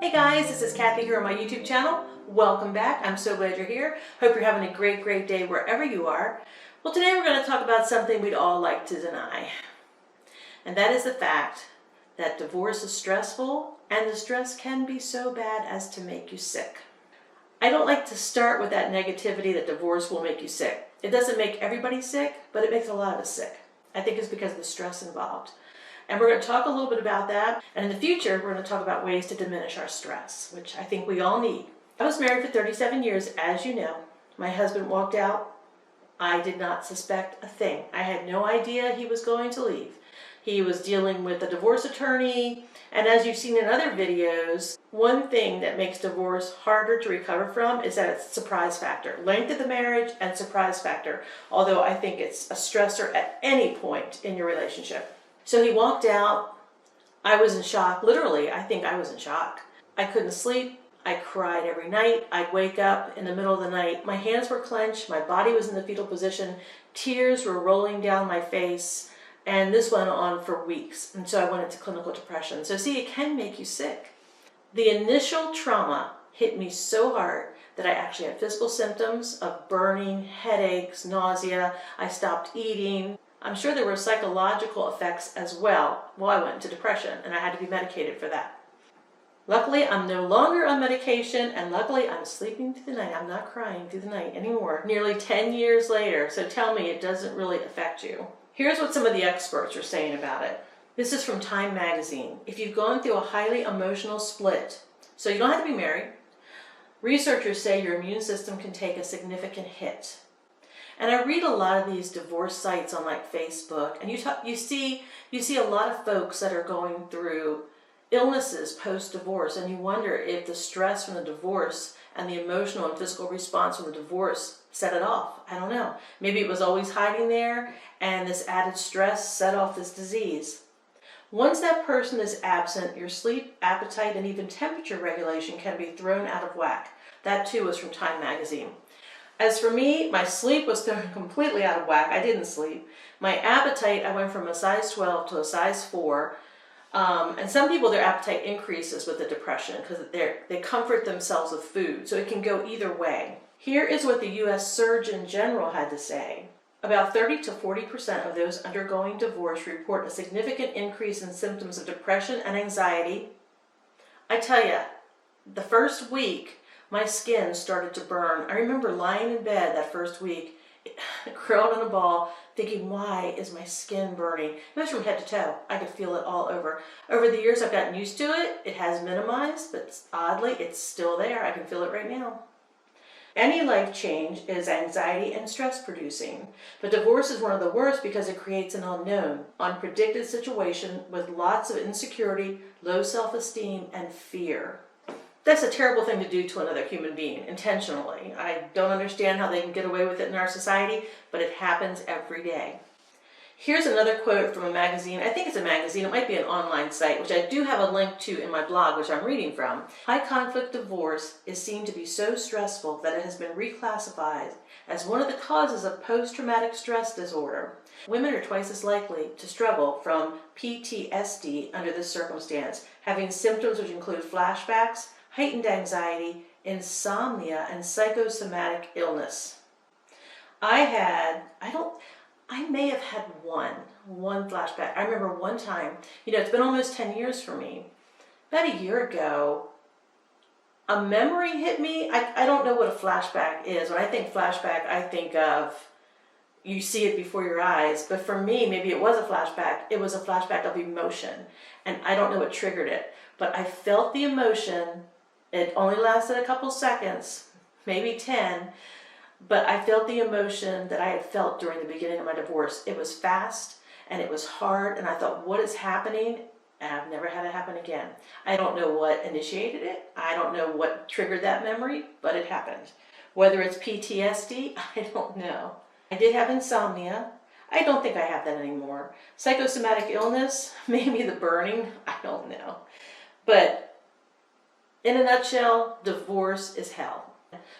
Hey guys, this is Kathy here on my YouTube channel. Welcome back. I'm so glad you're here. Hope you're having a great day wherever you are. Well, today we're going to talk about something we'd all like to deny. And that is the fact that divorce is stressful and the stress can be so bad as to make you sick. I don't like to start with that negativity that divorce will make you sick. It doesn't make everybody sick, but it makes a lot of us sick. I think it's because of the stress involved. And we're going to talk a little bit about that. And in the future, we're going to talk about ways to diminish our stress, which I think we all need. I was married for 37 years, as you know. My husband walked out. I did not suspect a thing. I had no idea he was going to leave. He was dealing with a divorce attorney. And as you've seen in other videos, one thing that makes divorce harder to recover from is that it's surprise factor. Length of the marriage and surprise factor. Although I think it's a stressor at any point in your relationship. So he walked out. I was in shock. Literally, I think I was in shock. I couldn't sleep. I cried every night. I'd wake up in the middle of the night. My hands were clenched. My body was in the fetal position. Tears were rolling down my face. And this went on for weeks. And so I went into clinical depression. So see, it can make you sick. The initial trauma hit me so hard that I actually had physical symptoms of burning, headaches, nausea. I stopped eating. I'm sure there were psychological effects as well. Well, I went into depression and I had to be medicated for that. Luckily, I'm no longer on medication and luckily I'm sleeping through the night. I'm not crying through the night anymore, nearly 10 years later. So tell me it doesn't really affect you. Here's what some of the experts are saying about it. This is from Time magazine. If you've gone through a highly emotional split, so you don't have to be married, researchers say your immune system can take a significant hit. And I read a lot of these divorce sites on like Facebook, and you see a lot of folks that are going through illnesses post-divorce, and you wonder if the stress from the divorce and the emotional and physical response from the divorce set it off. I don't know. Maybe it was always hiding there, and this added stress set off this disease. Once that person is absent, your sleep, appetite, and even temperature regulation can be thrown out of whack. That too was from Time magazine. As for me, my sleep was thrown completely out of whack. I didn't sleep. My appetite, I went from a size 12 to a size 4. And some people, their appetite increases with the depression because they comfort themselves with food. So it can go either way. Here is what the U.S. Surgeon General had to say. About 30 to 40% of those undergoing divorce report a significant increase in symptoms of depression and anxiety. I tell you, the first week, my skin started to burn. I remember lying in bed that first week, curled in a ball, thinking, why is my skin burning? It was from head to toe. I could feel it all over. Over the years, I've gotten used to it. It has minimized, but oddly, it's still there. I can feel it right now. Any life change is anxiety and stress producing, but divorce is one of the worst because it creates an unknown, unpredicted situation with lots of insecurity, low self-esteem, and fear. That's a terrible thing to do to another human being, intentionally. I don't understand how they can get away with it in our society, but it happens every day. Here's another quote from a magazine. I think it's a magazine. It might be an online site, which I do have a link to in my blog, which I'm reading from. High conflict divorce is seen to be so stressful that it has been reclassified as one of the causes of post-traumatic stress disorder. Women are twice as likely to struggle from PTSD under this circumstance, having symptoms which include flashbacks, heightened anxiety, insomnia, and psychosomatic illness. I may have had one flashback. I remember one time, it's been almost 10 years for me. About a year ago, a memory hit me. I don't know what a flashback is. When I think flashback, I think of you see it before your eyes. But for me, maybe it was a flashback. It was a flashback of emotion. And I don't know what triggered it. But I felt the emotion. It only lasted a couple seconds, maybe 10. But I felt the emotion that I had felt during the beginning of my divorce. It was fast and it was hard. And I thought, what is happening? And I've never had it happen again. I don't know what initiated it. I don't know what triggered that memory, but it happened. Whether it's PTSD, I don't know. I did have insomnia. I don't think I have that anymore. Psychosomatic illness, maybe the burning, I don't know. But in a nutshell, divorce is hell.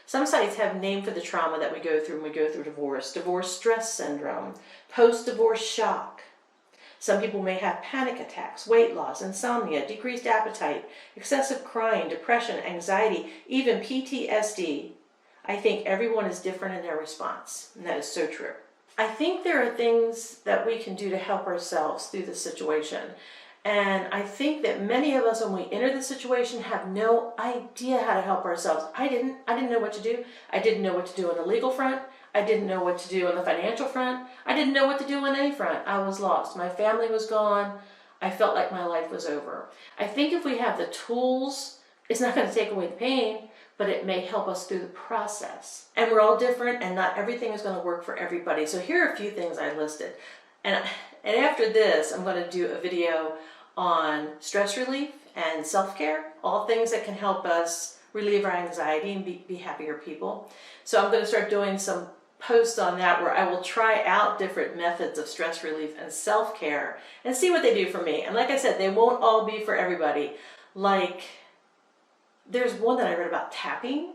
Some sites have named for the trauma that we go through when we go through divorce. Divorce stress syndrome, post-divorce shock. Some people may have panic attacks, weight loss, insomnia, decreased appetite, excessive crying, depression, anxiety, even PTSD. I think everyone is different in their response, and that is so true. I think there are things that we can do to help ourselves through this situation. And I think that many of us, when we enter the situation, have no idea how to help ourselves. I didn't know what to do. I didn't know what to do on the legal front. I didn't know what to do on the financial front. I didn't know what to do on any front. I was lost. My family was gone. I felt like my life was over. I think if we have the tools, it's not going to take away the pain, but it may help us through the process. And we're all different, and not everything is going to work for everybody. So here are a few things I listed. And after this, I'm going to do a video on stress relief and self-care, all things that can help us relieve our anxiety and be happier people. So I'm going to start doing some posts on that where I will try out different methods of stress relief and self-care and see what they do for me. And like I said, they won't all be for everybody. Like, there's one that I read about tapping,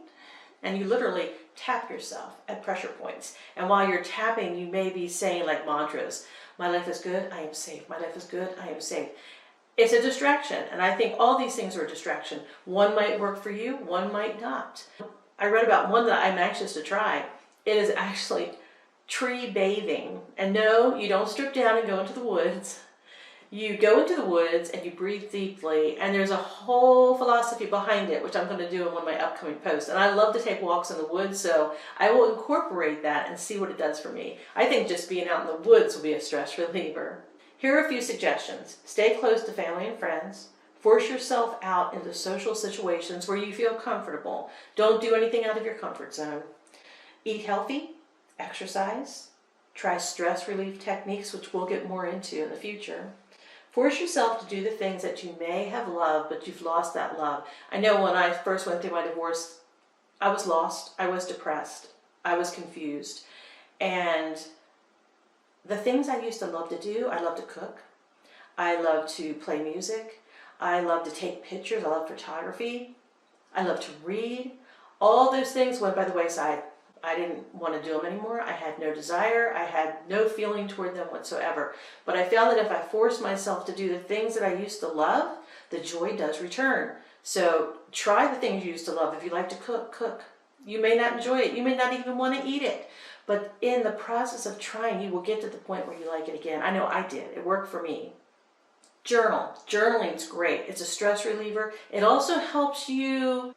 and you literally tap yourself at pressure points. And while you're tapping, you may be saying like mantras. My life is good, I am safe. My life is good, I am safe. It's a distraction, and I think all these things are a distraction. One might work for you, one might not. I read about one that I'm anxious to try. It is actually tree bathing. And no, you don't strip down and go into the woods. You go into the woods and you breathe deeply, and there's a whole philosophy behind it, which I'm going to do in one of my upcoming posts. And I love to take walks in the woods, so I will incorporate that and see what it does for me. I think just being out in the woods will be a stress reliever. Here are a few suggestions. Stay close to family and friends. Force yourself out into social situations where you feel comfortable. Don't do anything out of your comfort zone. Eat healthy, exercise, try stress relief techniques, which we'll get more into in the future. Force yourself to do the things that you may have loved, but you've lost that love. I know when I first went through my divorce, I was lost, I was depressed, I was confused. And the things I used to love to do, I love to cook, I love to play music, I love to take pictures, I love photography, I love to read. All those things went by the wayside. I didn't want to do them anymore. I had no desire. I had no feeling toward them whatsoever. But I found that if I forced myself to do the things that I used to love, the joy does return. So try the things you used to love. If you like to cook, cook. You may not enjoy it. You may not even want to eat it. But in the process of trying, you will get to the point where you like it again. I know I did. It worked for me. Journal. Journaling's great. It's a stress reliever. It also helps you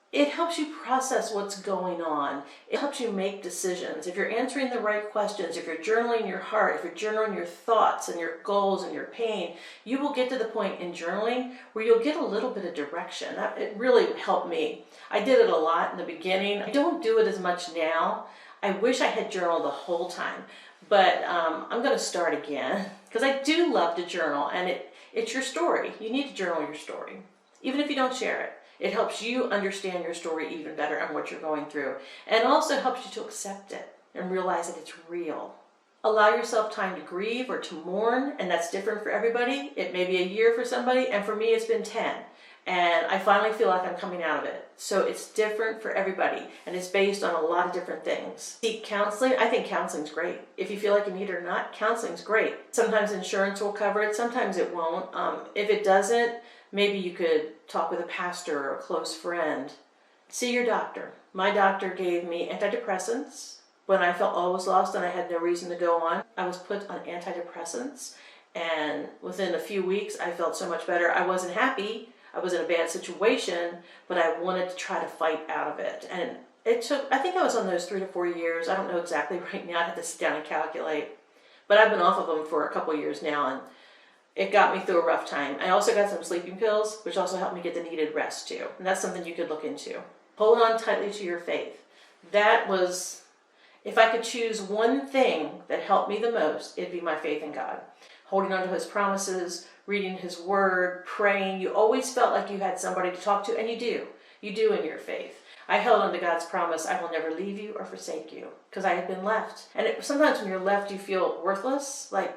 process what's going on. It helps you make decisions. If you're answering the right questions, if you're journaling your heart, if you're journaling your thoughts and your goals and your pain, you will get to the point in journaling where you'll get a little bit of direction. It really helped me. I did it a lot in the beginning. I don't do it as much now. I wish I had journaled the whole time, but I'm going to start again because I do love to journal, and it's your story. You need to journal your story, even if you don't share it. It helps you understand your story even better and what you're going through, and also helps you to accept it and realize that it's real. Allow yourself time to grieve or to mourn, and that's different for everybody. It may be a year for somebody, and for me it's been 10. And I finally feel like I'm coming out of it. So it's different for everybody, and it's based on a lot of different things. Seek counseling. I think counseling's great. If you feel like you need it or not, counseling's great. Sometimes insurance will cover it, sometimes it won't. If it doesn't, maybe you could talk with a pastor or a close friend. See your doctor. My doctor gave me antidepressants when I felt all was lost and I had no reason to go on. I was put on antidepressants, and within a few weeks I felt so much better. I wasn't happy. I was in a bad situation, but I wanted to try to fight out of it. And it took, I think I was on those 3 to 4 years. I don't know exactly right now. I'd have to sit down and calculate. But I've been off of them for a couple of years now, and it got me through a rough time. I also got some sleeping pills, which also helped me get the needed rest too. And that's something you could look into. Hold on tightly to your faith. That was, if I could choose one thing that helped me the most, it'd be my faith in God. Holding on to His promises, reading His Word, praying. You always felt like you had somebody to talk to, and you do. You do in your faith. I held on to God's promise, I will never leave you or forsake you, because I had been left. And sometimes when you're left, you feel worthless, like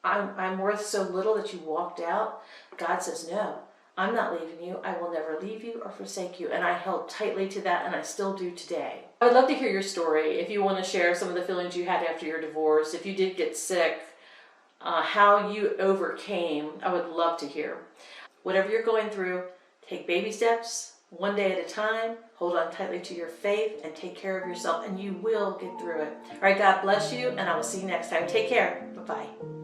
I'm worth so little that you walked out. God says, no, I'm not leaving you. I will never leave you or forsake you. And I held tightly to that, and I still do today. I would love to hear your story. If you want to share some of the feelings you had after your divorce, if you did get sick, how you overcame. I would love to hear. Whatever you're going through, take baby steps, one day at a time. Hold on tightly to your faith and take care of yourself, and you will get through it. All right, God bless you, and I will see you next time. Take care. Bye-bye.